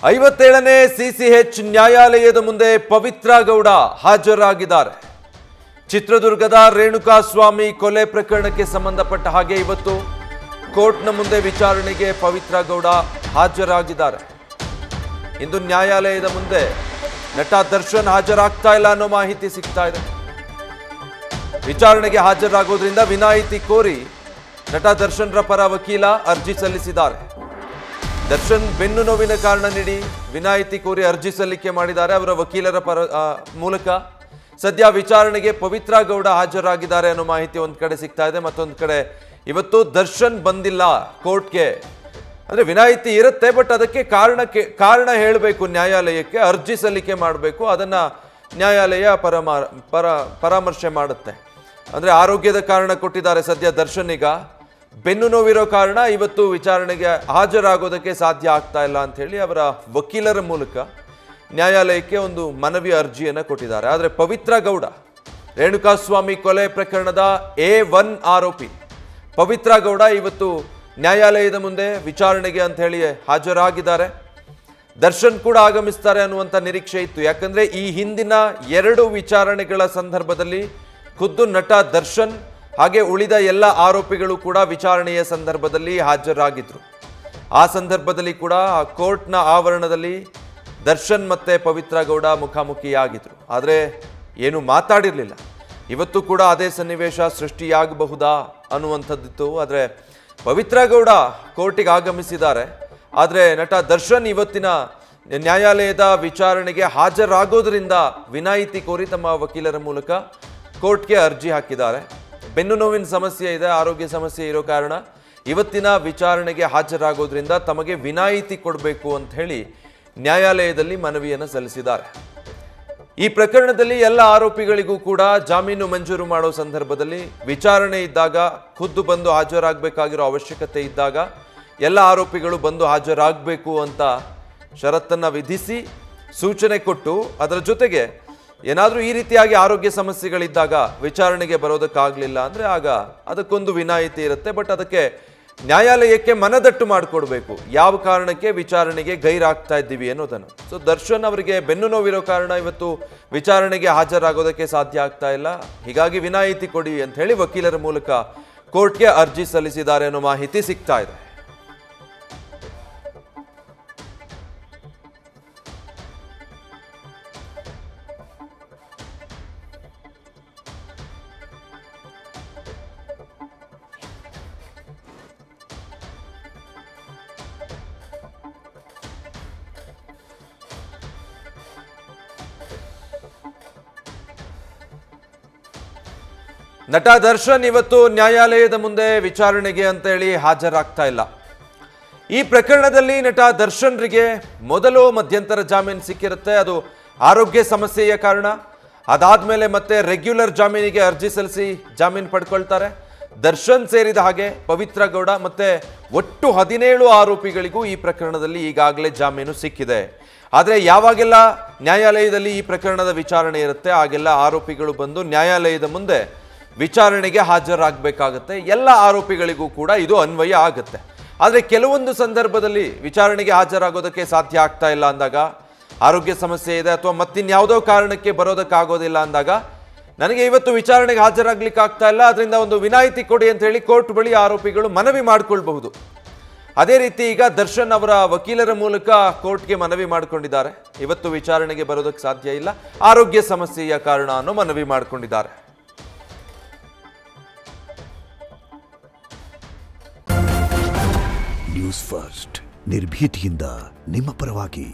57ನೇ CCH ನ್ಯಾಯಾಲಯದ ಮುಂದೆ ಪವಿತ್ರ ಗೌಡ ಹಾಜರಾಗಿದ್ದಾರೆ. ಚಿತ್ರದುರ್ಗದ ರೇಣುಕಾಸ್ವಾಮಿ ಕೊಲೆ ಪ್ರಕರಣಕ್ಕೆ ಸಂಬಂಧಪಟ್ಟ ಹಾಗೆ ಇವತ್ತು ಕೋರ್ಟ್ನ ಮುಂದೆ ವಿಚಾರಣೆಗೆ ಪವಿತ್ರ ಗೌಡ ಹಾಜರಾಗಿದ್ದಾರೆ. ಇಂದು ನ್ಯಾಯಾಲಯದ ಮುಂದೆ ನಟ ದರ್ಶನ್ ಹಾಜರಾಗ್ತಾ ಇಲ್ಲ ಅನ್ನೋ ಮಾಹಿತಿ ಸಿಗ್ತಾ ಇದೆ. ವಿಚಾರಣೆಗೆ ಹಾಜರಾಗೋದ್ರಿಂದ ವಿನಾಯಿತಿ ಕೋರಿ ನಟ ದರ್ಶನ್ರ ಪರ ವಕೀಲ ಅರ್ಜಿ ಸಲ್ಲಿಸಿದ್ದಾರೆ. ದರ್ಶನ್ ಬೆನ್ನು ನೋವಿನ ಕಾರಣ ನೀಡಿ ವಿನಾಯಿತಿ ಕೋರಿ ಅರ್ಜಿ ಸಲ್ಲಿಕೆ ಮಾಡಿದ್ದಾರೆ. ಅವರ ವಕೀಲರ ಮೂಲಕ ಸದ್ಯ ವಿಚಾರಣೆಗೆ ಪವಿತ್ರ ಗೌಡ ಹಾಜರಾಗಿದ್ದಾರೆ ಅನ್ನೋ ಮಾಹಿತಿ ಒಂದ್ ಕಡೆ ಸಿಗ್ತಾ ಇದೆ. ಮತ್ತೊಂದು ಕಡೆ ಇವತ್ತು ದರ್ಶನ್ ಬಂದಿಲ್ಲ ಕೋರ್ಟ್ಗೆ. ಅಂದ್ರೆ ವಿನಾಯಿತಿ ಇರುತ್ತೆ, ಬಟ್ ಅದಕ್ಕೆ ಕಾರಣ ಹೇಳಬೇಕು, ನ್ಯಾಯಾಲಯಕ್ಕೆ ಅರ್ಜಿ ಸಲ್ಲಿಕೆ ಮಾಡಬೇಕು. ಅದನ್ನ ನ್ಯಾಯಾಲಯ ಪರಾಮರ್ಶೆ ಮಾಡುತ್ತೆ. ಅಂದ್ರೆ ಆರೋಗ್ಯದ ಕಾರಣ ಕೊಟ್ಟಿದ್ದಾರೆ ಸದ್ಯ ದರ್ಶನ್. ಈಗ ಬೆನ್ನು ನೋವಿರೋ ಕಾರಣ ಇವತ್ತು ವಿಚಾರಣೆಗೆ ಹಾಜರಾಗೋದಕ್ಕೆ ಸಾಧ್ಯ ಆಗ್ತಾ ಇಲ್ಲ ಅಂತ ಹೇಳಿ ಅವರ ವಕೀಲರ ಮೂಲಕ ನ್ಯಾಯಾಲಯಕ್ಕೆ ಒಂದು ಮನವಿ ಅರ್ಜಿಯನ್ನು ಕೊಟ್ಟಿದ್ದಾರೆ. ಆದರೆ ಪವಿತ್ರ ಗೌಡ ರೇಣುಕಾಸ್ವಾಮಿ ಕೊಲೆ ಪ್ರಕರಣದ A1 ಆರೋಪಿ ಪವಿತ್ರ ಗೌಡ ಇವತ್ತು ನ್ಯಾಯಾಲಯದ ಮುಂದೆ ವಿಚಾರಣೆಗೆ ಅಂತ ಹೇಳಿ ಹಾಜರಾಗಿದ್ದಾರೆ. ದರ್ಶನ್ ಕೂಡ ಆಗಮಿಸ್ತಾರೆ ಅನ್ನುವಂಥ ನಿರೀಕ್ಷೆ ಇತ್ತು. ಯಾಕಂದ್ರೆ ಈ ಹಿಂದಿನ 2 ವಿಚಾರಣೆಗಳ ಸಂದರ್ಭದಲ್ಲಿ ಖುದ್ದು ನಟ ದರ್ಶನ್ ಹಾಗೆ ಉಳಿದ ಎಲ್ಲ ಆರೋಪಿಗಳು ಕೂಡ ವಿಚಾರಣೆಯ ಸಂದರ್ಭದಲ್ಲಿ ಹಾಜರಾಗಿದ್ರು. ಆ ಸಂದರ್ಭದಲ್ಲಿ ಕೂಡ ಕೋರ್ಟ್ನ ಆವರಣದಲ್ಲಿ ದರ್ಶನ್ ಮತ್ತೆ ಪವಿತ್ರ ಗೌಡ ಮುಖಾಮುಖಿಯಾಗಿದ್ರು. ಆದರೆ ಏನು ಮಾತಾಡಿರಲಿಲ್ಲ. ಇವತ್ತು ಕೂಡ ಅದೇ ಸನ್ನಿವೇಶ ಸೃಷ್ಟಿಯಾಗಬಹುದಾ ಅನ್ನುವಂಥದ್ದಿತ್ತು. ಆದರೆ ಪವಿತ್ರ ಗೌಡ ಕೋರ್ಟಿಗೆ ಆಗಮಿಸಿದ್ದಾರೆ. ಆದರೆ ನಟ ದರ್ಶನ್ ಇವತ್ತಿನ ನ್ಯಾಯಾಲಯದ ವಿಚಾರಣೆಗೆ ಹಾಜರಾಗೋದ್ರಿಂದ ವಿನಾಯಿತಿ ಕೋರಿ ತಮ್ಮ ವಕೀಲರ ಮೂಲಕ ಕೋರ್ಟ್ಗೆ ಅರ್ಜಿ ಹಾಕಿದ್ದಾರೆ. ಬೆನ್ನು ನೋವಿನ ಸಮಸ್ಯೆ ಇದೆ, ಆರೋಗ್ಯ ಸಮಸ್ಯೆ ಇರೋ ಕಾರಣ ಇವತ್ತಿನ ವಿಚಾರಣೆಗೆ ಹಾಜರಾಗೋದ್ರಿಂದ ತಮಗೆ ವಿನಾಯಿತಿ ಕೊಡಬೇಕು ಅಂತ ಹೇಳಿ ನ್ಯಾಯಾಲಯದಲ್ಲಿ ಮನವಿಯನ್ನು ಸಲ್ಲಿಸಿದ್ದಾರೆ. ಈ ಪ್ರಕರಣದಲ್ಲಿ ಎಲ್ಲ ಆರೋಪಿಗಳಿಗೂ ಕೂಡ ಜಾಮೀನು ಮಂಜೂರು ಮಾಡೋ ಸಂದರ್ಭದಲ್ಲಿ ವಿಚಾರಣೆ ಇದ್ದಾಗ ಖುದ್ದು ಬಂದು ಹಾಜರಾಗಬೇಕಾಗಿರೋ ಅವಶ್ಯಕತೆ ಇದ್ದಾಗ ಎಲ್ಲ ಆರೋಪಿಗಳು ಬಂದು ಹಾಜರಾಗಬೇಕು ಅಂತ ಷರತ್ತನ್ನು ವಿಧಿಸಿ ಸೂಚನೆ ಕೊಟ್ಟು, ಅದರ ಜೊತೆಗೆ ಏನಾದರೂ ಈ ರೀತಿಯಾಗಿ ಆರೋಗ್ಯ ಸಮಸ್ಯೆಗಳಿದ್ದಾಗ ವಿಚಾರಣೆಗೆ ಬರೋದಕ್ಕಾಗಲಿಲ್ಲ ಅಂದರೆ ಆಗ ಅದಕ್ಕೊಂದು ವಿನಾಯಿತಿ ಇರುತ್ತೆ. ಬಟ್ ಅದಕ್ಕೆ ನ್ಯಾಯಾಲಯಕ್ಕೆ ಮನದಟ್ಟು ಮಾಡಿಕೊಡ್ಬೇಕು, ಯಾವ ಕಾರಣಕ್ಕೆ ವಿಚಾರಣೆಗೆ ಗೈರಾಗ್ತಾ ಇದ್ದೀವಿ ಅನ್ನೋದನ್ನು. ಸೊ ದರ್ಶನ್ ಅವರಿಗೆ ಬೆನ್ನು ನೋವಿರೋ ಕಾರಣ ಇವತ್ತು ವಿಚಾರಣೆಗೆ ಹಾಜರಾಗೋದಕ್ಕೆ ಸಾಧ್ಯ ಆಗ್ತಾ ಇಲ್ಲ. ಹೀಗಾಗಿ ವಿನಾಯಿತಿ ಕೊಡಿ ಅಂತ ಹೇಳಿ ವಕೀಲರ ಮೂಲಕ ಕೋರ್ಟ್ಗೆ ಅರ್ಜಿ ಸಲ್ಲಿಸಿದ್ದಾರೆ ಅನ್ನೋ ಮಾಹಿತಿ ಸಿಗ್ತಾ ಇದೆ. ನಟ ದರ್ಶನ್ ಇವತ್ತು ನ್ಯಾಯಾಲಯದ ಮುಂದೆ ವಿಚಾರಣೆಗೆ ಅಂತ ಹೇಳಿ ಹಾಜರಾಗ್ತಾ ಇಲ್ಲ. ಈ ಪ್ರಕರಣದಲ್ಲಿ ನಟ ದರ್ಶನ್ರಿಗೆ ಮೊದಲು ಮಧ್ಯಂತರ ಜಾಮೀನು ಸಿಕ್ಕಿರುತ್ತೆ. ಅದು ಆರೋಗ್ಯ ಸಮಸ್ಯೆಯ ಕಾರಣ. ಅದಾದ್ಮೇಲೆ ಮತ್ತೆ ರೆಗ್ಯುಲರ್ ಜಾಮೀನಿಗೆ ಅರ್ಜಿ ಸಲ್ಲಿಸಿ ಜಾಮೀನು ಪಡ್ಕೊಳ್ತಾರೆ. ದರ್ಶನ್ ಸೇರಿದ ಹಾಗೆ ಪವಿತ್ರ ಗೌಡ ಮತ್ತೆ ಒಟ್ಟು 17 ಆರೋಪಿಗಳಿಗೂ ಈ ಪ್ರಕರಣದಲ್ಲಿ ಈಗಾಗಲೇ ಜಾಮೀನು ಸಿಕ್ಕಿದೆ. ಆದರೆ ಯಾವಾಗೆಲ್ಲ ನ್ಯಾಯಾಲಯದಲ್ಲಿ ಈ ಪ್ರಕರಣದ ವಿಚಾರಣೆ ಇರುತ್ತೆ ಆಗೆಲ್ಲ ಆರೋಪಿಗಳು ಬಂದು ನ್ಯಾಯಾಲಯದ ಮುಂದೆ ವಿಚಾರಣೆಗೆ ಹಾಜರಾಗಬೇಕಾಗತ್ತೆ. ಎಲ್ಲ ಆರೋಪಿಗಳಿಗೂ ಕೂಡ ಇದು ಅನ್ವಯ ಆಗುತ್ತೆ. ಆದರೆ ಕೆಲವೊಂದು ಸಂದರ್ಭದಲ್ಲಿ ವಿಚಾರಣೆಗೆ ಹಾಜರಾಗೋದಕ್ಕೆ ಸಾಧ್ಯ ಆಗ್ತಾ ಇಲ್ಲ ಅಂದಾಗ, ಆರೋಗ್ಯ ಸಮಸ್ಯೆ ಇದೆ ಅಥವಾ ಮತ್ತಿನ್ಯಾವುದೋ ಕಾರಣಕ್ಕೆ ಬರೋದಕ್ಕಾಗೋದಿಲ್ಲ ಅಂದಾಗ, ನನಗೆ ಇವತ್ತು ವಿಚಾರಣೆಗೆ ಹಾಜರಾಗ್ಲಿಕ್ಕೆ ಆಗ್ತಾ ಇಲ್ಲ, ಅದರಿಂದ ಒಂದು ವಿನಾಯಿತಿ ಕೊಡಿ ಅಂತ ಹೇಳಿ ಕೋರ್ಟ್ ಬಳಿ ಆರೋಪಿಗಳು ಮನವಿ ಮಾಡಿಕೊಳ್ಬಹುದು. ಅದೇ ರೀತಿ ಈಗ ದರ್ಶನ್ ಅವರ ವಕೀಲರ ಮೂಲಕ ಕೋರ್ಟ್ಗೆ ಮನವಿ ಮಾಡಿಕೊಂಡಿದ್ದಾರೆ. ಇವತ್ತು ವಿಚಾರಣೆಗೆ ಬರೋದಕ್ಕೆ ಸಾಧ್ಯ ಇಲ್ಲ, ಆರೋಗ್ಯ ಸಮಸ್ಯೆಯ ಕಾರಣ ಅನ್ನೋ ಮನವಿ ಮಾಡಿಕೊಂಡಿದ್ದಾರೆ. ನ್ಯೂಸ್ ಫಸ್ಟ್ ನಿರ್ಭೀತಿಯಿಂದ ನಿಮ್ಮ ಪರವಾಗಿ.